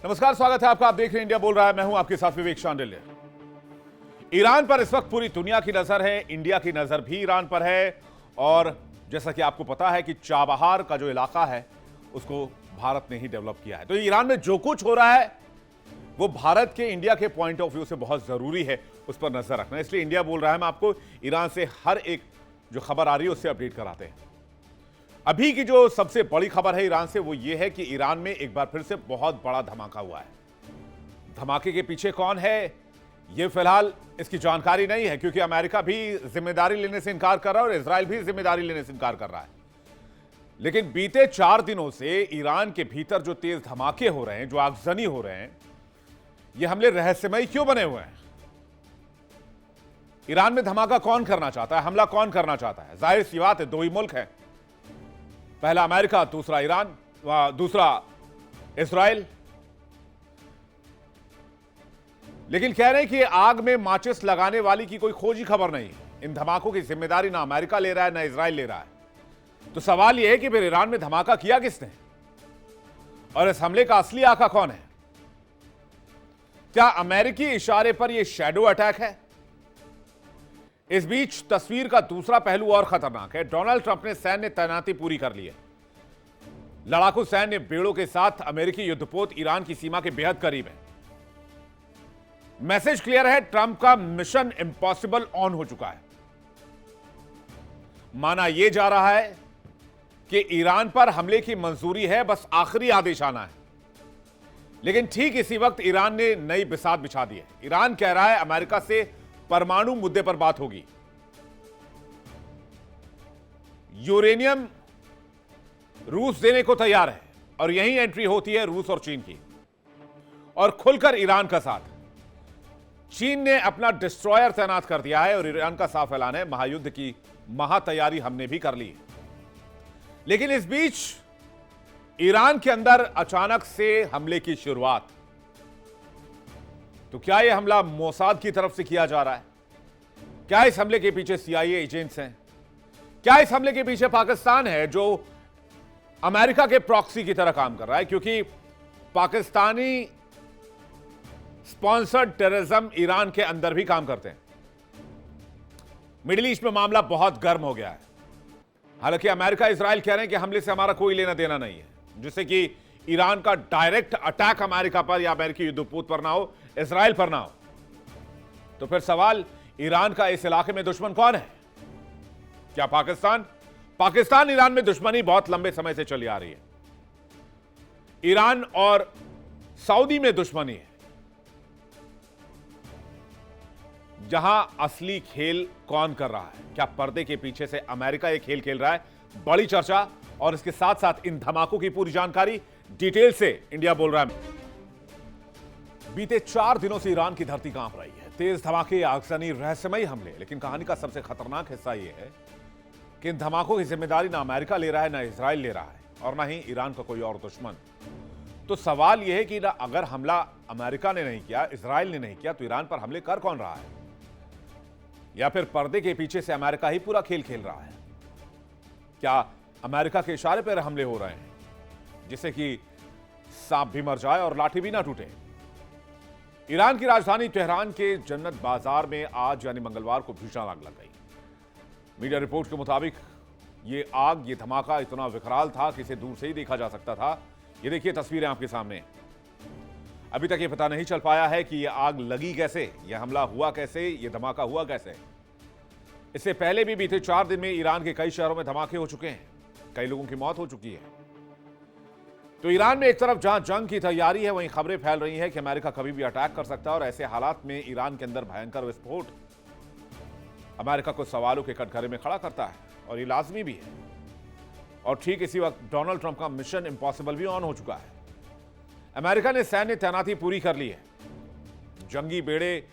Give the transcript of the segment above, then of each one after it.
नमस्कार, स्वागत है आपका। आप देख रहे हैं इंडिया बोल रहा है। मैं हूं आपके साथ विवेक शांडिल्य। ईरान पर इस वक्त पूरी दुनिया की नजर है, इंडिया की नजर भी ईरान पर है। और जैसा कि आपको पता है कि चाबहार का जो इलाका है उसको भारत ने ही डेवलप किया है। तो ईरान में जो कुछ हो रहा है वो भारत के, इंडिया के पॉइंट ऑफ व्यू से बहुत जरूरी है उस पर नजर रखना। इसलिए इंडिया बोल रहा है, मैं आपको ईरान से हर एक जो खबर आ रही है उससे अपडेट कराते हैं। अभी की जो सबसे बड़ी खबर है ईरान से वो ये है कि ईरान में एक बार फिर से बहुत बड़ा धमाका हुआ है। धमाके के पीछे कौन है ये फिलहाल इसकी जानकारी नहीं है, क्योंकि अमेरिका भी जिम्मेदारी लेने से इनकार कर रहा है और इजराइल भी जिम्मेदारी लेने से इनकार कर रहा है। लेकिन बीते 4 दिनों से ईरान के भीतर जो तेज धमाके हो रहे हैं, जो आगजनी हो रहे हैं, ये हमले रहस्यमयी क्यों बने हुए हैं? ईरान में धमाका कौन करना चाहता है, हमला कौन करना चाहता है? जाहिर सी बात है, दो ही मुल्क हैं, पहला अमेरिका, दूसरा ईरान, दूसरा इजराइल। लेकिन कह रहे हैं कि आग में माचिस लगाने वाली की कोई खोजी खबर नहीं है। इन धमाकों की जिम्मेदारी ना अमेरिका ले रहा है ना इजराइल ले रहा है। तो सवाल यह है कि फिर ईरान में धमाका किया किसने और इस हमले का असली आका कौन है? क्या अमेरिकी इशारे पर यह शैडो अटैक है? इस बीच तस्वीर का दूसरा पहलू और खतरनाक है। डोनाल्ड ट्रंप ने सैन्य तैनाती पूरी कर ली है। लड़ाकू सैन्य बेड़ों के साथ अमेरिकी युद्धपोत ईरान की सीमा के बेहद करीब है। मैसेज क्लियर है, ट्रंप का मिशन इम्पॉसिबल ऑन हो चुका है। माना यह जा रहा है कि ईरान पर हमले की मंजूरी है, बस आखिरी आदेश आना है। लेकिन ठीक इसी वक्त ईरान ने नई बिसात बिछा दी है। ईरान कह रहा है अमेरिका से परमाणु मुद्दे पर बात होगी। यूरेनियम रूस देने को तैयार है और यही एंट्री होती है रूस और चीन की, और खुलकर ईरान का साथ। चीन ने अपना डिस्ट्रॉयर तैनात कर दिया है और ईरान का साफ ऐलान है, महायुद्ध की महातैयारी हमने भी कर ली है। लेकिन इस बीच ईरान के अंदर अचानक से हमले की शुरुआत। तो क्या यह हमला मोसाद की तरफ से किया जा रहा है? क्या इस हमले के पीछे सीआईए एजेंट्स हैं? क्या इस हमले के पीछे पाकिस्तान है जो अमेरिका के प्रॉक्सी की तरह काम कर रहा है? क्योंकि पाकिस्तानी स्पॉन्सर्ड टेररिज्म ईरान के अंदर भी काम करते हैं। मिडिल ईस्ट में मामला बहुत गर्म हो गया है। हालांकि अमेरिका, इजराइल कह रहे हैं कि हमले से हमारा कोई लेना देना नहीं है, जिससे कि ईरान का डायरेक्ट अटैक अमेरिका पर या अमेरिकी युद्धपोत पर ना हो, इजराइल पर ना हो। तो फिर सवाल, ईरान का इस इलाके में दुश्मन कौन है? क्या पाकिस्तान? पाकिस्तान ईरान में दुश्मनी बहुत लंबे समय से चली आ रही है। ईरान और सऊदी में दुश्मनी है। जहां असली खेल कौन कर रहा है? क्या पर्दे के पीछे से अमेरिका यह खेल खेल रहा है? बड़ी चर्चा और इसके साथ साथ इन धमाकों की पूरी जानकारी डिटेल से इंडिया बोल रहा है। बीते 4 दिनों से ईरान की धरती कांप रही है। तेज धमाके, आगजनी, रहस्यमयी हमले। लेकिन कहानी का सबसे खतरनाक हिस्सा यह है कि इन धमाकों की जिम्मेदारी ना अमेरिका ले रहा है, ना इजराइल ले रहा है, और ना ही ईरान का कोई और दुश्मन। तो सवाल यह है कि अगर हमला अमेरिका ने नहीं किया, इजराइल ने नहीं किया, तो ईरान पर हमले कर कौन रहा है? या फिर पर्दे के पीछे से अमेरिका ही पूरा खेल खेल रहा है? क्या अमेरिका के इशारे पर हमले हो रहे हैं, जिससे कि सांप भी मर जाए और लाठी भी ना टूटे? ईरान की राजधानी तेहरान के जन्नत बाजार में आज यानी मंगलवार को भीषण आग लग गई। मीडिया रिपोर्ट के मुताबिक ये आग, ये धमाका इतना विकराल था कि इसे दूर से ही देखा जा सकता था। ये देखिए तस्वीरें आपके सामने। अभी तक ये पता नहीं चल पाया है कि यह आग लगी कैसे, यह हमला हुआ कैसे, यह धमाका हुआ कैसे। इससे पहले भी बीते 4 दिन में ईरान के कई शहरों में धमाके हो चुके हैं, कई लोगों की मौत हो चुकी है। तो ईरान में एक तरफ जहां जंग की तैयारी है, वहीं खबरें फैल रही हैं कि अमेरिका कभी भी अटैक कर सकता है, और ऐसे हालात में ईरान के अंदर भयंकर विस्फोट अमेरिका को सवालों के कटघरे में खड़ा करता है, और ये लाजमी भी है। और ठीक इसी वक्त डोनाल्ड ट्रंप का मिशन इम्पॉसिबल भी ऑन हो चुका है। अमेरिका ने सैन्य तैनाती पूरी कर ली है। जंगी बेड़े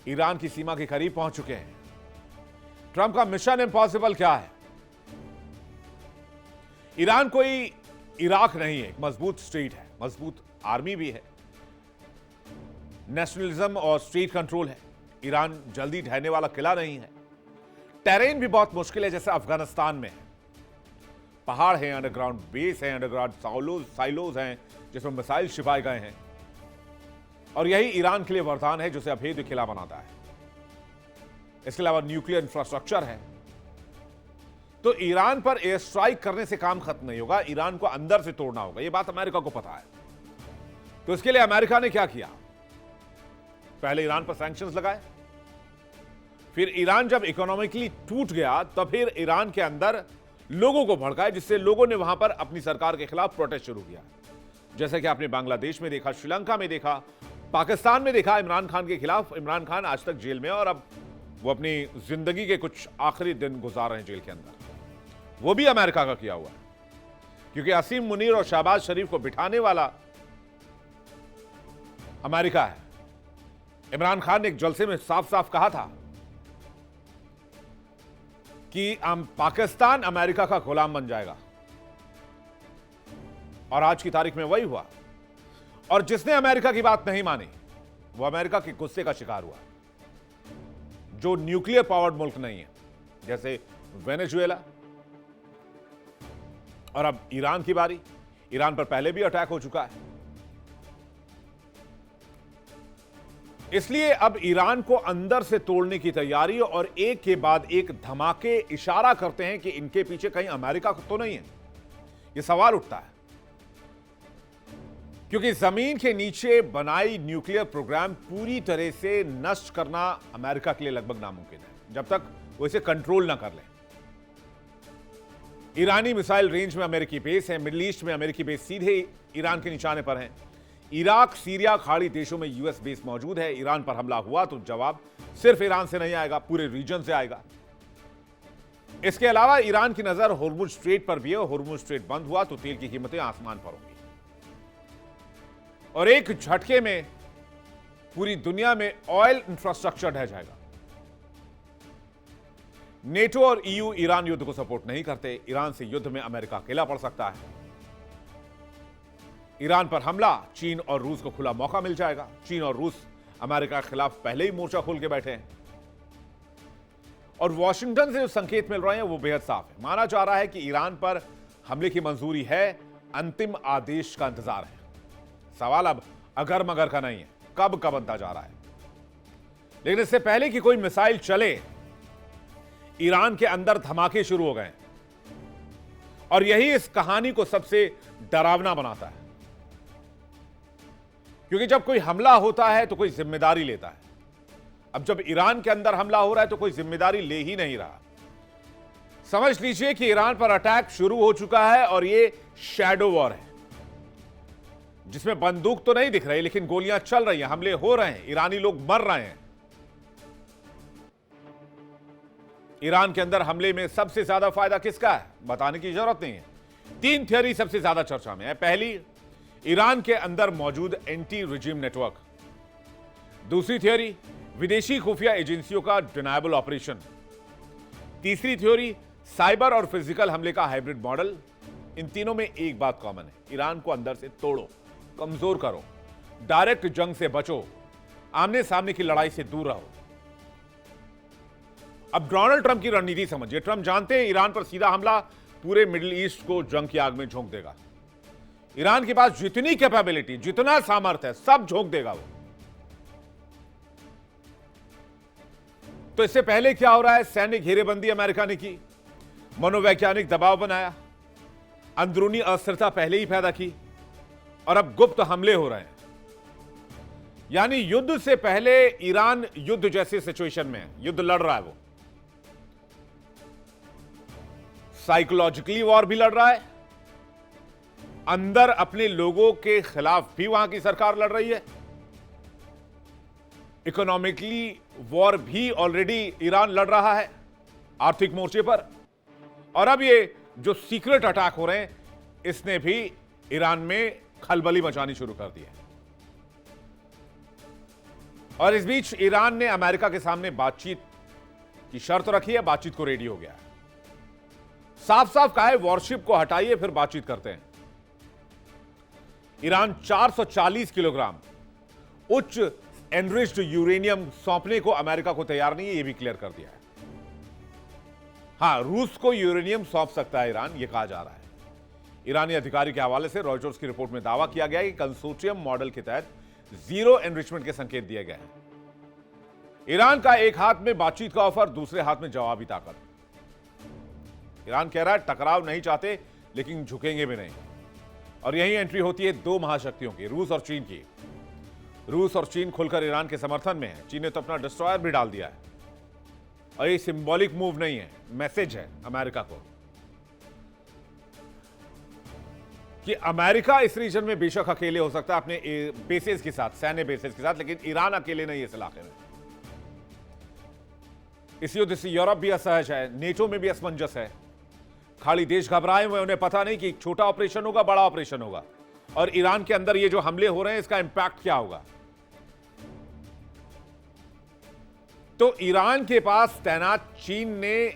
ईरान की सीमा के करीब पहुंच चुके हैं। ट्रंप का मिशन इम्पॉसिबल क्या है? ईरान कोई इराक नहीं है, एक मजबूत स्टेट है, मजबूत आर्मी भी है, नेशनलिज्म और स्टेट कंट्रोल है। ईरान जल्दी ढहने वाला किला नहीं है। टेरेन भी बहुत मुश्किल है, जैसे अफगानिस्तान में है। पहाड़ हैं, अंडरग्राउंड बेस है, अंडरग्राउंड साइलोज हैं जिसमें मिसाइल छिपाए गए हैं। और यही ईरान के लिए वरदान है जो उसे अभेद्य किला बनाता है। इसके अलावा न्यूक्लियर इंफ्रास्ट्रक्चर है। तो ईरान पर एयर स्ट्राइक करने से काम खत्म नहीं होगा, ईरान को अंदर से तोड़ना होगा। यह बात अमेरिका को पता है। तो इसके लिए अमेरिका ने क्या किया? पहले ईरान पर सैंक्शंस लगाए, फिर ईरान जब इकोनॉमिकली टूट गया तब फिर ईरान के अंदर लोगों को भड़काया, जिससे लोगों ने वहां पर अपनी सरकार के खिलाफ प्रोटेस्ट शुरू किया। जैसे कि आपने बांग्लादेश में देखा, श्रीलंका में देखा, पाकिस्तान में देखा इमरान खान के खिलाफ। इमरान खान आज तक जेल में है और अब वो अपनी जिंदगी के कुछ आखिरी दिन गुजार रहे हैं जेल के अंदर। वो भी अमेरिका का किया हुआ है, क्योंकि असीम मुनीर और शहबाज शरीफ को बिठाने वाला अमेरिका है। इमरान खान ने एक जलसे में साफ साफ कहा था कि पाकिस्तान अमेरिका का गुलाम बन जाएगा, और आज की तारीख में वही हुआ। और जिसने अमेरिका की बात नहीं मानी वो अमेरिका के गुस्से का शिकार हुआ। जो न्यूक्लियर पावर्ड मुल्क नहीं है, जैसे वेनेजुएला, और अब ईरान की बारी। ईरान पर पहले भी अटैक हो चुका है, इसलिए अब ईरान को अंदर से तोड़ने की तैयारी, और एक के बाद एक धमाके इशारा करते हैं कि इनके पीछे कहीं अमेरिका तो नहीं है। यह सवाल उठता है, क्योंकि जमीन के नीचे बनाई न्यूक्लियर प्रोग्राम पूरी तरह से नष्ट करना अमेरिका के लिए लगभग नामुमकिन है, जब तक वो इसे कंट्रोल ना कर ले। ईरानी मिसाइल रेंज में अमेरिकी बेस है, मिडिल ईस्ट में अमेरिकी बेस सीधे ईरान के निशाने पर हैं। इराक, सीरिया, खाड़ी देशों में यूएस बेस मौजूद है। ईरान पर हमला हुआ तो जवाब सिर्फ ईरान से नहीं आएगा, पूरे रीजन से आएगा। इसके अलावा ईरान की नजर होर्मुज स्ट्रेट पर भी है। होर्मुज स्ट्रेट बंद हुआ तो तेल की कीमतें आसमान पर होंगी, और एक झटके में पूरी दुनिया में ऑयल इंफ्रास्ट्रक्चर ढह जाएगा। नेटो और ईयू ईरान युद्ध को सपोर्ट नहीं करते। ईरान से युद्ध में अमेरिका अकेला पड़ सकता है। ईरान पर हमला, चीन और रूस को खुला मौका मिल जाएगा। चीन और रूस अमेरिका के खिलाफ पहले ही मोर्चा खोल के बैठे हैं, और वॉशिंगटन से जो संकेत मिल रहे हैं वो बेहद साफ है। माना जा रहा है कि ईरान पर हमले की मंजूरी है, अंतिम आदेश का इंतजार है। सवाल अब अगर मगर का नहीं है, कब का बनता जा रहा है। लेकिन इससे पहले कि कोई मिसाइल चले, ईरान के अंदर धमाके शुरू हो गए, और यही इस कहानी को सबसे डरावना बनाता है। क्योंकि जब कोई हमला होता है तो कोई जिम्मेदारी लेता है। अब जब ईरान के अंदर हमला हो रहा है तो कोई जिम्मेदारी ले ही नहीं रहा। समझ लीजिए कि ईरान पर अटैक शुरू हो चुका है, और यह शैडो वॉर है, जिसमें बंदूक तो नहीं दिख रही लेकिन गोलियां चल रही हैं, हमले हो रहे हैं, ईरानी लोग मर रहे हैं। ईरान के अंदर हमले में सबसे ज्यादा फायदा किसका है, बताने की जरूरत नहीं है। 3 थियरी सबसे ज्यादा चर्चा में है। पहली, ईरान के अंदर मौजूद एंटी रिजिम नेटवर्क। दूसरी थ्योरी, विदेशी खुफिया एजेंसियों का डिनायबल ऑपरेशन। तीसरी थ्योरी, साइबर और फिजिकल हमले का हाइब्रिड मॉडल। इन तीनों में एक बात कॉमन है, ईरान को अंदर से तोड़ो, कमजोर करो, डायरेक्ट जंग से बचो, आमने सामने की लड़ाई से दूर रहो। अब डोनाल्ड ट्रंप की रणनीति समझिए। ट्रंप जानते हैं ईरान पर सीधा हमला पूरे मिडिल ईस्ट को जंग की आग में झोंक देगा। ईरान के पास जितनी कैपेबिलिटी, जितना सामर्थ्य है, सब झोंक देगा वो। तो इससे पहले क्या हो रहा है, सैनिक घेरेबंदी अमेरिका ने की, मनोवैज्ञानिक दबाव बनाया, अंदरूनी अस्थिरता पहले ही पैदा की, और अब गुप्त हमले हो रहे हैं। यानी युद्ध से पहले ईरान युद्ध जैसे सिचुएशन में है, युद्ध लड़ रहा है वो। साइकोलॉजिकली वॉर भी लड़ रहा है, अंदर अपने लोगों के खिलाफ भी वहां की सरकार लड़ रही है, इकोनॉमिकली वॉर भी ऑलरेडी ईरान लड़ रहा है आर्थिक मोर्चे पर, और अब ये जो सीक्रेट अटैक हो रहे हैं इसने भी ईरान में खलबली मचानी शुरू कर दी है। और इस बीच ईरान ने अमेरिका के सामने बातचीत की शर्त रखी है, बातचीत को रेडी हो गया है। साफ साफ कहा है वॉरशिप को हटाइए फिर बातचीत करते हैं। ईरान 440 किलोग्राम उच्च एनरिच्ड यूरेनियम सौंपने को अमेरिका को तैयार नहीं है, यह भी क्लियर कर दिया है। हां, रूस को यूरेनियम सौंप सकता है ईरान, यह कहा जा रहा है। ईरानी अधिकारी के हवाले से रॉयटर्स की रिपोर्ट में दावा किया गया कि कंसोर्टियम मॉडल के तहत जीरो एनरिचमेंट के संकेत दिए गए हैं। ईरान का एक हाथ में बातचीत का ऑफर, दूसरे हाथ में जवाबी ताकत। ईरान कह रहा है टकराव नहीं चाहते लेकिन झुकेंगे भी नहीं। और यही एंट्री होती है दो महाशक्तियों की, रूस और चीन की। रूस और चीन खुलकर ईरान के समर्थन में है। चीन ने तो अपना डिस्ट्रॉयर भी डाल दिया है। और ये सिंबॉलिक मूव नहीं है, मैसेज है अमेरिका को कि अमेरिका इस रीजन में बेशक अकेले हो सकता है अपने बेसेस के साथ, सैन्य बेसेस के साथ, लेकिन ईरान अकेले नहीं इस इलाके में। इस युद्ध से यूरोप भी असहज है, नेटो में भी असमंजस है। खाड़ी देश घबराए हुए, उन्हें पता नहीं कि छोटा ऑपरेशन होगा बड़ा ऑपरेशन होगा, और ईरान के अंदर ये जो हमले हो रहे हैं इसका इंपैक्ट क्या होगा। तो ईरान के पास तैनात चीन ने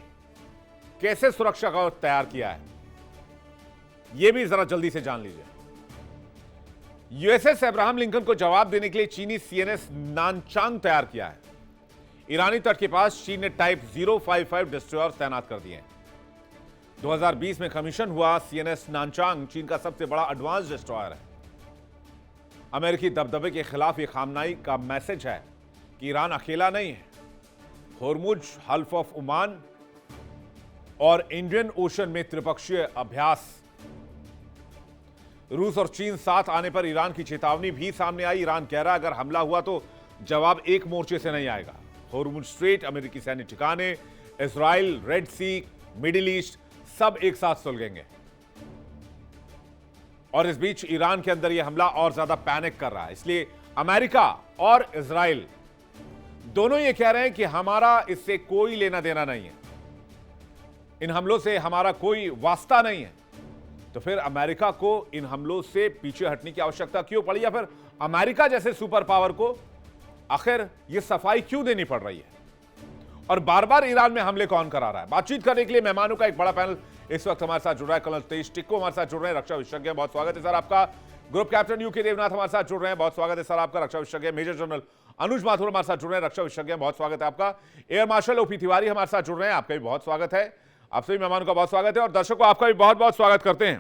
कैसे सुरक्षा का तैयार किया है, यह भी जरा जल्दी से जान लीजिए। यूएसएस अब्राहम लिंकन को जवाब देने के लिए चीनी सीएनएस नानचांग तैयार किया है। ईरानी तट के पास चीन ने टाइप 055 डिस्ट्रॉयर तैनात कर दिए हैं। 2020 में कमीशन हुआ सीएनएस नानचांग चीन का सबसे बड़ा एडवांस डिस्ट्रॉयर है। अमेरिकी दबदबे के खिलाफ यह खामनाई का मैसेज है कि ईरान अकेला नहीं है। होर्मुज, हल्फ ऑफ ओमान और इंडियन ओशन में त्रिपक्षीय अभ्यास। रूस और चीन साथ आने पर ईरान की चेतावनी भी सामने आई। ईरान कह रहा है अगर हमला हुआ तो जवाब एक मोर्चे से नहीं आएगा। होर्मुज स्ट्रेट, अमेरिकी सैन्य ठिकाने, इजराइल, रेड सी, मिडिल ईस्ट सब एक साथ सुलगेंगे। और इस बीच ईरान के अंदर यह हमला और ज्यादा पैनिक कर रहा है। इसलिए अमेरिका और इजराइल दोनों ये कह रहे हैं कि हमारा इससे कोई लेना देना नहीं है, इन हमलों से हमारा कोई वास्ता नहीं है। तो फिर अमेरिका को इन हमलों से पीछे हटने की आवश्यकता क्यों पड़ी, या फिर अमेरिका जैसे सुपर पावर को आखिर यह सफाई क्यों देनी पड़ रही है, और बार बार ईरान में हमले कौन करा रहा है। बातचीत करने के लिए मेहमानों का एक बड़ा पैनल इस वक्त हमारे साथ जुड़ रहा है। कर्नल तेज टिक्को हमारे साथ जुड़ रहे हैं, रक्षा विशेषज्ञ। बहुत स्वागत है सर आपका। ग्रुप कैप्टन यूके देवनाथ हमारे साथ जुड़ रहे हैं, बहुत स्वागत है सर आपका, रक्षा विशेषज्ञ। मेजर जनरल अनुज माथुर हमारे साथ जुड़ रहे हैं, रक्षा विशेषज्ञ, बहुत स्वागत है आपका। एयर मार्शल ओपी तिवारी हमारे साथ जुड़ रहे हैं, आपका भी बहुत स्वागत है। आप सभी मेहमानों का बहुत स्वागत है, और दर्शकों आपका भी बहुत बहुत स्वागत करते हैं।